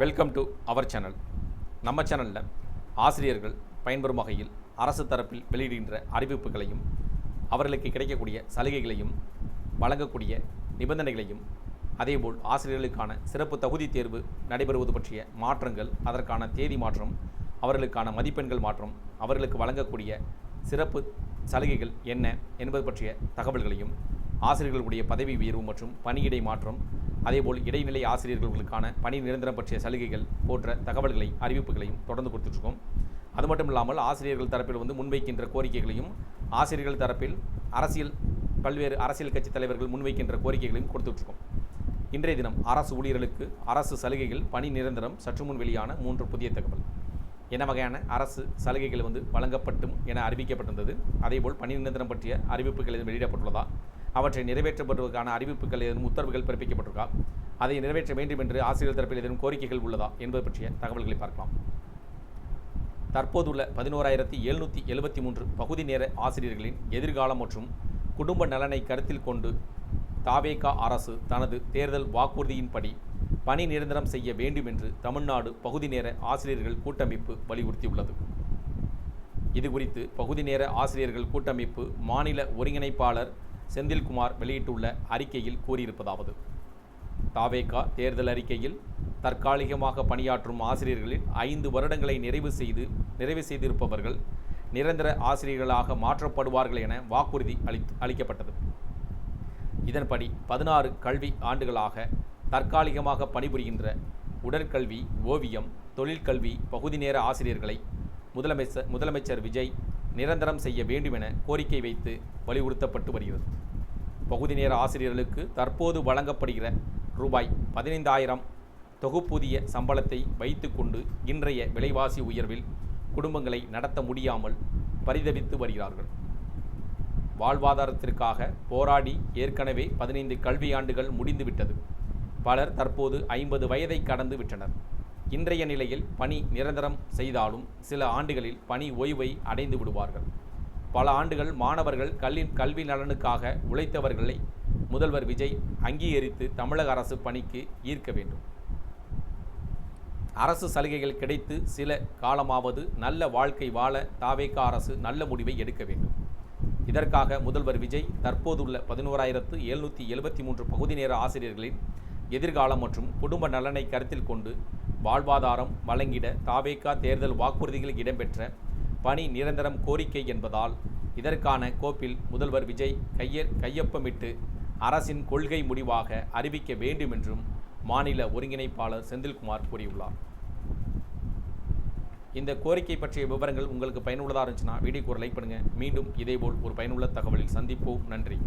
Welcome to our channel. நம்ம சேனலில் ஆசிரியர்கள் பயன்பெறும் வகையில் அரசு தரப்பில் வெளியிடுகின்ற அறிவிப்புகளையும் அவர்களுக்கு கிடைக்கக்கூடிய சலுகைகளையும் வழங்கக்கூடிய நிபந்தனைகளையும் அதேபோல் ஆசிரியர்களுக்கான சிறப்பு தகுதி தேர்வு நடைபெறுவது பற்றிய மாற்றங்கள், அதற்கான தேதி மாற்றம், அவர்களுக்கான மதிப்பெண்கள் மாற்றம், அவர்களுக்கு வழங்கக்கூடிய சிறப்பு சலுகைகள் என்ன என்பது பற்றிய தகவல்களையும், ஆசிரியர்களுடைய பதவி உயர்வு மற்றும் பணியிடை மாற்றம், அதேபோல் இடைநிலை ஆசிரியர்களுக்கான பணி நிரந்தரம் பற்றிய சலுகைகள் போன்ற தகவல்களை அறிவிப்புகளையும் தொடர்ந்து கொடுத்துட்ருக்கோம். அது மட்டும் இல்லாமல் ஆசிரியர்கள் தரப்பில் முன்வைக்கின்ற கோரிக்கைகளையும், ஆசிரியர்கள் தரப்பில் பல்வேறு அரசியல் கட்சி தலைவர்கள் முன்வைக்கின்ற கோரிக்கைகளையும் கொடுத்துட்ருக்கோம். இன்றைய தினம் அரசு ஊழியர்களுக்கு அரசு சலுகைகள் பணி நிரந்தரம் சற்று முன் வெளியான 3 புதிய தகவல். என்ன வகையான அரசு சலுகைகள் வழங்கப்பட்டும் என அறிவிக்கப்பட்டிருந்தது, அதேபோல் பணி நிரந்தரம் பற்றிய அறிவிப்புகள் எதுவும் வெளியிடப்பட்டுள்ளதா, அவற்றை நிறைவேற்றப்படுவதற்கான அறிவிப்புகள் எதுவும் உத்தரவுகள் பிறப்பிக்கப்பட்டிருக்கா, அதை நிறைவேற்ற வேண்டும் என்று ஆசிரியர் தரப்பில் எதுவும் கோரிக்கைகள் உள்ளதா என்பது பற்றிய தகவல்களை பார்க்கலாம். தற்போதுள்ள 11,773 பகுதி நேர ஆசிரியர்களின் எதிர்காலம் மற்றும் குடும்ப நலனை கருத்தில் கொண்டு தாவேகா அரசு தனது தேர்தல் வாக்குறுதியின்படி பணி நிரந்தரம் செய்ய வேண்டும் என்று தமிழ்நாடு பகுதி நேர ஆசிரியர்கள் கூட்டமைப்பு வலியுறுத்தியுள்ளது. இதுகுறித்து பகுதி நேர ஆசிரியர்கள் கூட்டமைப்பு மாநில ஒருங்கிணைப்பாளர் செந்தில்குமார் வெளியிட்டுள்ள அறிக்கையில் கூறியிருப்பதாவது: தாவேகா தேர்தல் அறிக்கையில் தற்காலிகமாக பணியாற்றும் ஆசிரியர்களில் 5 வருடங்களை நிறைவு செய்திருப்பவர்கள் நிரந்தர ஆசிரியர்களாக மாற்றப்படுவார்கள் என வாக்குறுதி அளிக்கப்பட்டது. இதன்படி 16 கல்வி ஆண்டுகளாக தற்காலிகமாக பணிபுரிகின்ற உடற்கல்வி, ஓவியம், தொழிற்கல்வி பகுதி நேர ஆசிரியர்களை முதலமைச்சர் விஜய் நிரந்தரம் செய்ய வேண்டும் என கோரிக்கை வைத்து வலியுறுத்தப்பட்டு வருகிறது. பகுதி நேர ஆசிரியர்களுக்கு தற்போது வழங்கப்படுகிற ரூபாய் 15,000 தொகுப்பூதிய சம்பளத்தை வைத்துக்கொண்டு இன்றைய விலைவாசி உயர்வில் குடும்பங்களை நடத்த முடியாமல் பரிதவித்து வருகிறார்கள். வாழ்வாதாரத்திற்காக போராடி ஏற்கனவே 15 கல்வியாண்டுகள் முடிந்துவிட்டது. பலர் தற்போது 50 வயதை கடந்து விட்டனர். இன்றைய நிலையில் பணி நிரந்தரம் செய்தாலும் சில ஆண்டுகளில் பணி ஓய்வை அடைந்து விடுவார்கள். பல ஆண்டுகள் மாணவர்கள் கல்வி நலனுக்காக உழைத்தவர்களை முதல்வர் விஜய் அங்கீகரித்து தமிழக அரசு பணிக்கு ஈர்க்க வேண்டும். அரசு சலுகைகள் கிடைத்து சில காலமாவது நல்ல வாழ்க்கை வாழ தாவேகா அரசு நல்ல முடிவை எடுக்க வேண்டும். இதற்காக முதல்வர் விஜய் தற்போதுள்ள 11,773 பகுதி நேர ஆசிரியர்களின் எதிர்காலம் மற்றும் குடும்ப நலனை கருத்தில் கொண்டு வாழ்வாதாரம் வழங்கிட தாவேகா தேர்தல் வாக்குறுதிகளில் இடம்பெற்ற பணி நிரந்தரம் கோரிக்கை என்பதால் இதற்கான கோப்பில் முதல்வர் விஜய் கையொப்பமிட்டு அரசின் கொள்கை முடிவாக அறிவிக்க வேண்டும் என்றும் மாநில ஒருங்கிணைப்பாளர் செந்தில்குமார் கூறியுள்ளார். இந்த கோரிக்கை பற்றிய விவரங்கள் உங்களுக்கு பயனுள்ளதாக இருந்துச்சுன்னா வீடியோக்கு ஒரு லைக் பண்ணுங்கள். மீண்டும் இதேபோல் ஒரு பயனுள்ள தகவலில் சந்திப்போம். நன்றி.